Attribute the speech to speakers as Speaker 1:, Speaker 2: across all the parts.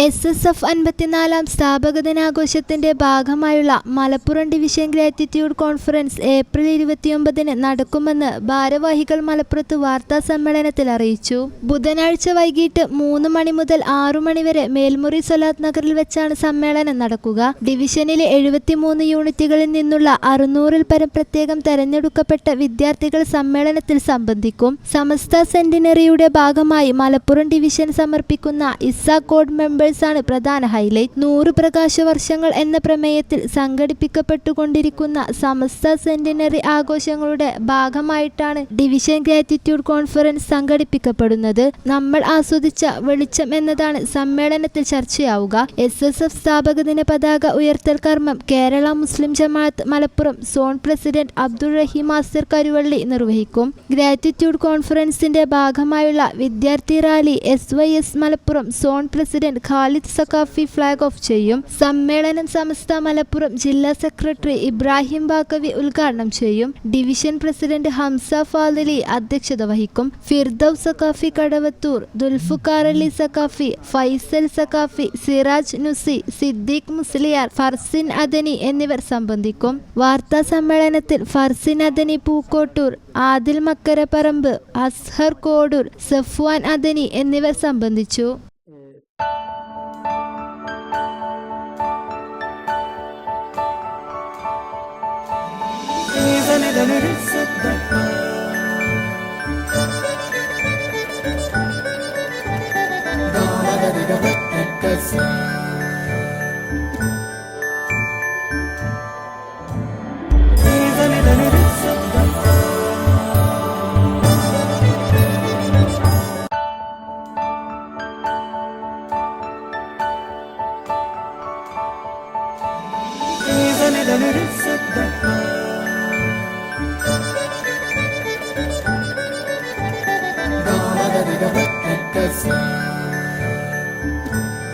Speaker 1: SSF 54-ാം സ്ഥാപക ദിനാഘോഷത്തിന്റെ ഭാഗമായുള്ള Malappuram division gratitude conference April 29-ന് നടക്കുമെന്ന് ഭാരവാഹികൾ മലപ്പുറത്ത് വാർത്താ സമ്മേളനത്തിൽ അറിയിച്ചു. ബുധനാഴ്ച വൈകിട്ട് 3 മണി മുതൽ 6 മണി വരെ മേൽമുറി സ്വലാത്ത് നഗറിൽ വെച്ചാണ് സമ്മേളനം നടക്കുക. ഡിവിഷനിലെ 73 യൂണിറ്റുകളിൽ നിന്നുള്ള 600-ൽ പരം പ്രത്യേകം തെരഞ്ഞെടുക്കപ്പെട്ട വിദ്യാർത്ഥികൾ സമ്മേളനത്തിൽ സംബന്ധിക്കും. സമസ്ത സെന്റിനറിയുടെ ഭാഗമായി മലപ്പുറം ഡിവിഷൻ സമർപ്പിക്കുന്ന ഇസ്സ കോഡ് മെമ്പേഴ്സാണ് പ്രധാന ഹൈലൈറ്റ്. 100 പ്രകാശ വർഷങ്ങൾ എന്ന പ്രമേയത്തിൽ സംഘടിപ്പിക്കപ്പെട്ടുകൊണ്ടിരിക്കുന്ന സമസ്ത സെന്റിനറി ആഘോഷങ്ങളുടെ ഭാഗമായിട്ടാണ് ഡിവിഷൻ ഗ്രാറ്റിറ്റ്യൂഡ് കോൺഫറൻസ് സംഘടിപ്പിക്കപ്പെടുന്നത്. നമ്മൾ ആസ്വദിച്ച വെളിച്ചം എന്നതാണ് സമ്മേളനത്തിൽ ചർച്ചയാവുക. SSF സ്ഥാപക ദിന പതാക ഉയർത്തൽ കർമ്മം കേരള മുസ്ലിം ജമാഅത്ത് മലപ്പുറം സോൺ പ്രസിഡന്റ് അബ്ദുൾ റഹീം മാസ്റ്റർ കരുവള്ളി നിർവഹിക്കും. ഗ്രാറ്റിറ്റ്യൂഡ് കോൺഫറൻസിന്റെ ഭാഗമായുള്ള വിദ്യാർത്ഥി rally SYS Malappuram zone president Khalid Saqafi flag off ചെയ്യും. സമ്മേളനം സമസ്ത മലപ്പുറം ജില്ലാ സെക്രട്ടറി ഇബ്രാഹിം ബാക്കവി ഉദ്ഘാടനം ചെയ്യും. ഡിവിഷൻ പ്രസിഡന്റ് ഹംസ ഫാദിലി അധ്യക്ഷത വഹിക്കും. ഫിർദൌസ് സഖാഫി കടവത്തൂർ, ദുൽഫുഖാർ അലി സഖാഫി, ഫൈസൽ സഖാഫി, സിറാജ് നുസി, സിദ്ദീഖ് മുസ്ലിയാർ, ഫർസിൻ അദനി എന്നിവർ സംബന്ധിക്കും. വാർത്താ സമ്മേളനത്തിൽ ഫർസിൻ അദനി പൂക്കോട്ടൂർ, ആദിൽ മക്കരപ്പറമ്പ്, അസ്ഹർ കോഡൂർ, സഫ്വാൻ അദനി എന്നിവർ സംബന്ധിച്ചു.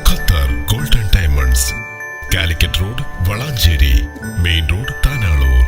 Speaker 2: Qatar golden diamonds, Calicut road, Valanchery main road, Tanalur.